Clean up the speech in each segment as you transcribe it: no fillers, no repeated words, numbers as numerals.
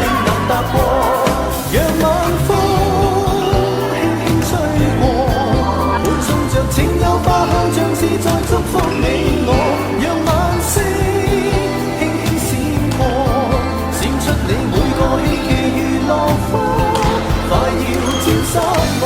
定能踏過。讓晚風輕輕吹過，伴送着情有花香，像是在祝福你我。讓晚星輕輕閃過，閃出你每個希冀如落花，快要沾濕我。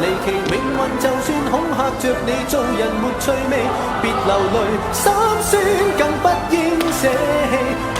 命運就算恐嚇着你，做人沒趣味，別流淚，心酸更不應捨棄。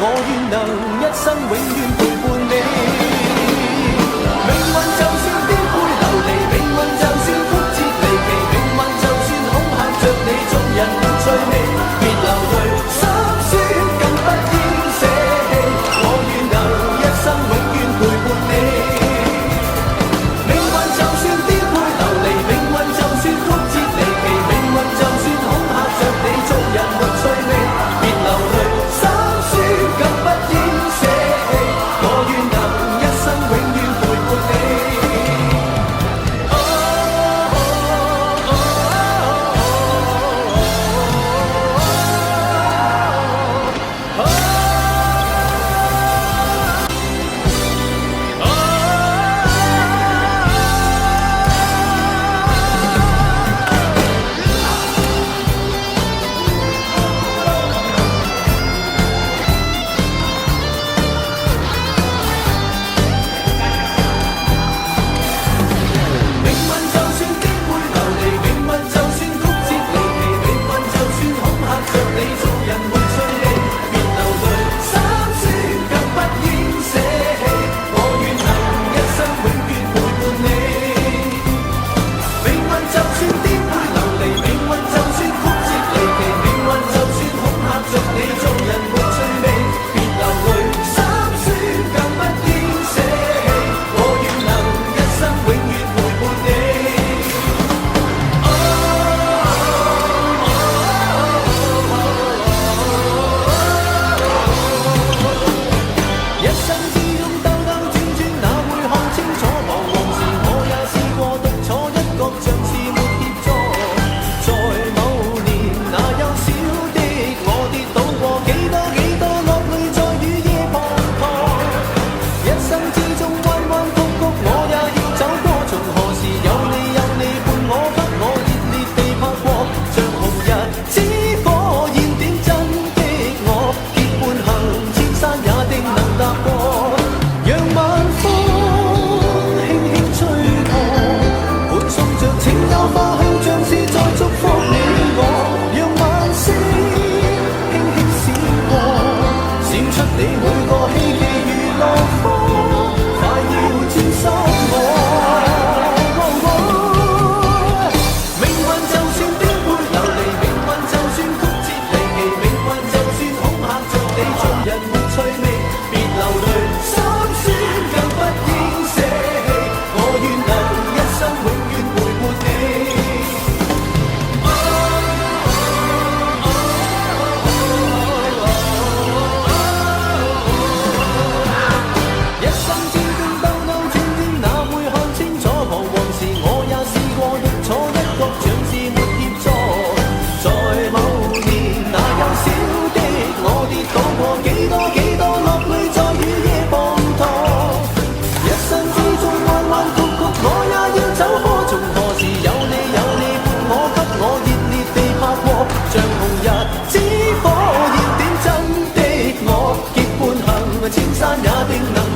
我願能一生永遠陪伴你。命運就算顛沛流離，命運就算曲折離奇，命運就算恐嚇着你，做人沒趣味，別流淚，心酸更不應捨棄。我願能一生永遠陪伴你。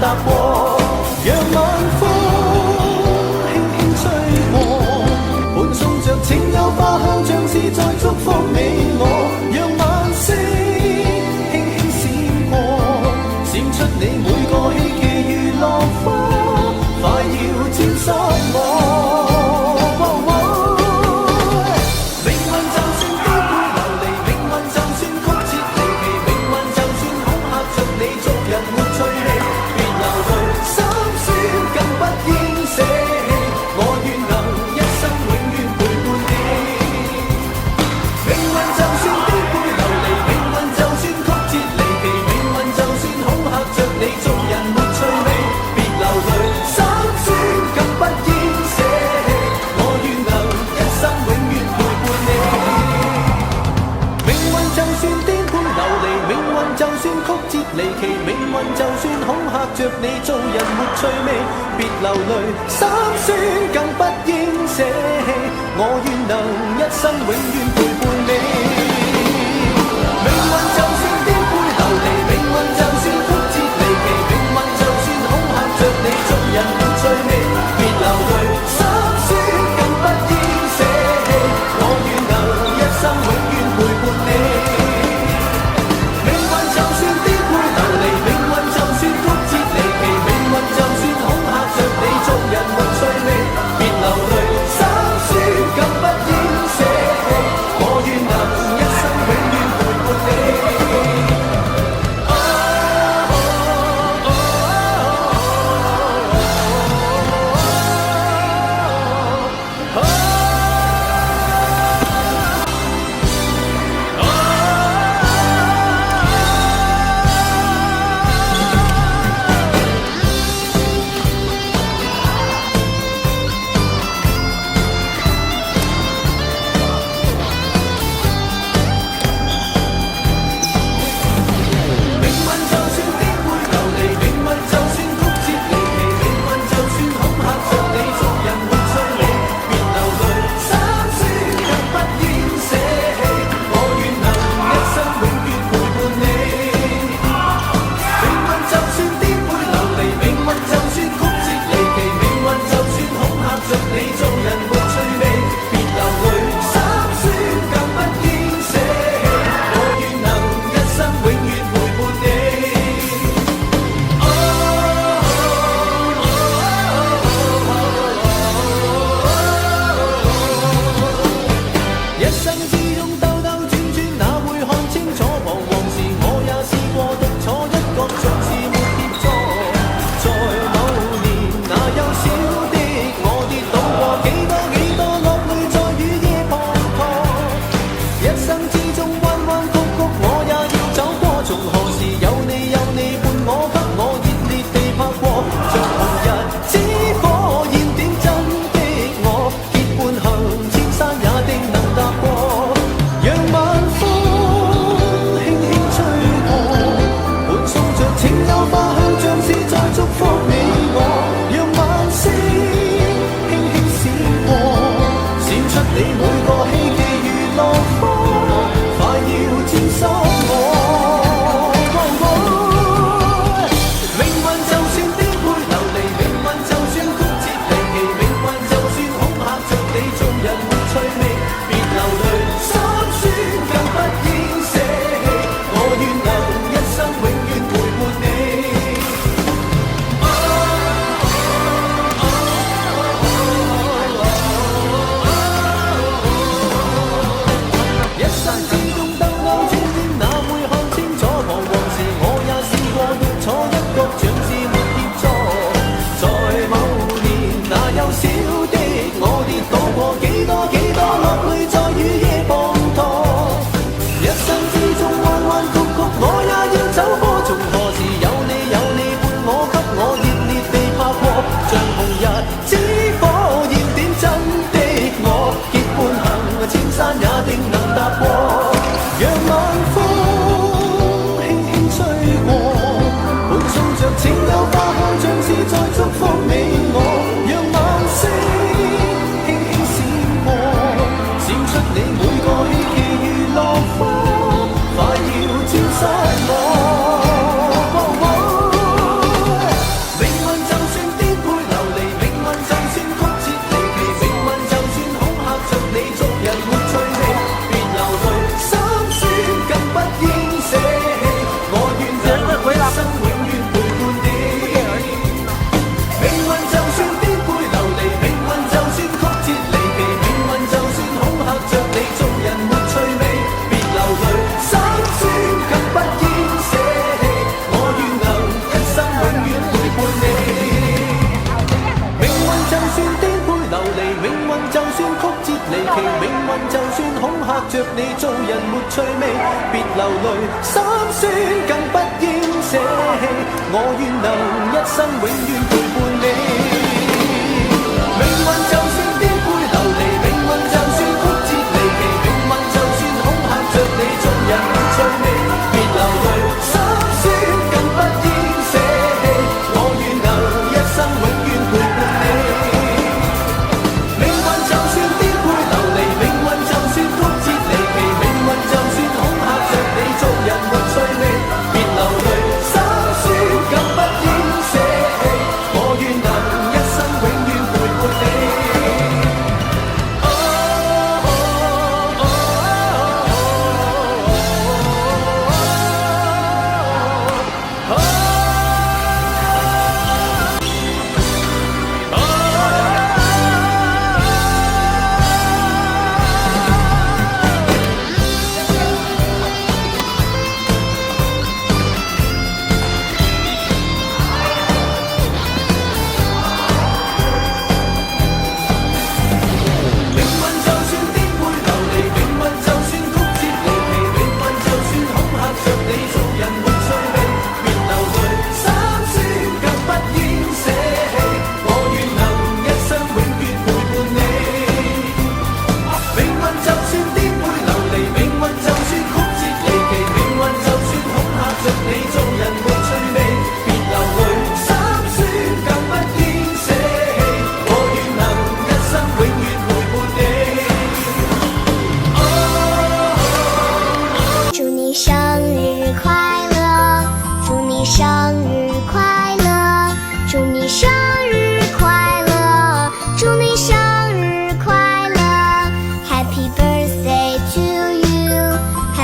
踏過，讓晚風輕輕吹過，伴送着情有花香，像是在祝福你我。讓晚星輕輕閃過，閃出你每個希冀如落花，快要沾濕我。離奇，命運就算恐嚇着你，做人沒趣味，別流淚，心酸更不應捨棄，我願能一生永遠陪伴你。命運就算顛沛流離，命運就算曲折離奇，命運就算恐嚇着你，做人沒趣味，別流淚，心酸更不應捨棄，我願能一生永遠陪伴你。命運就算顛沛流離，命運就算曲折離奇，命運就算恐嚇着你，做人沒趣味，別流淚，心酸更不應捨棄，我願能一生永遠陪伴你。着你做人沒趣味，別流淚，心酸更不應捨棄，我願能一生永遠陪伴你。命運就算顛沛流離，命運就算曲折離奇，命運就算恐嚇着你做人沒趣味，別流淚，心酸更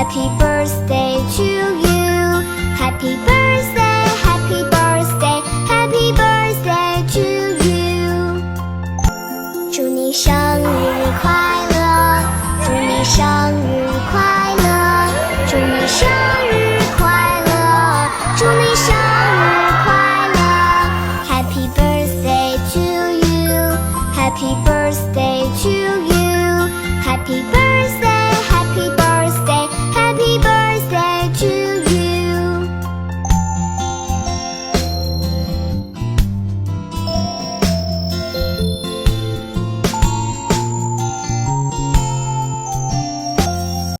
Happy birthday to you. Happy birthday, happy birthday, happy birthday to you. 祝你生日快乐，祝你生日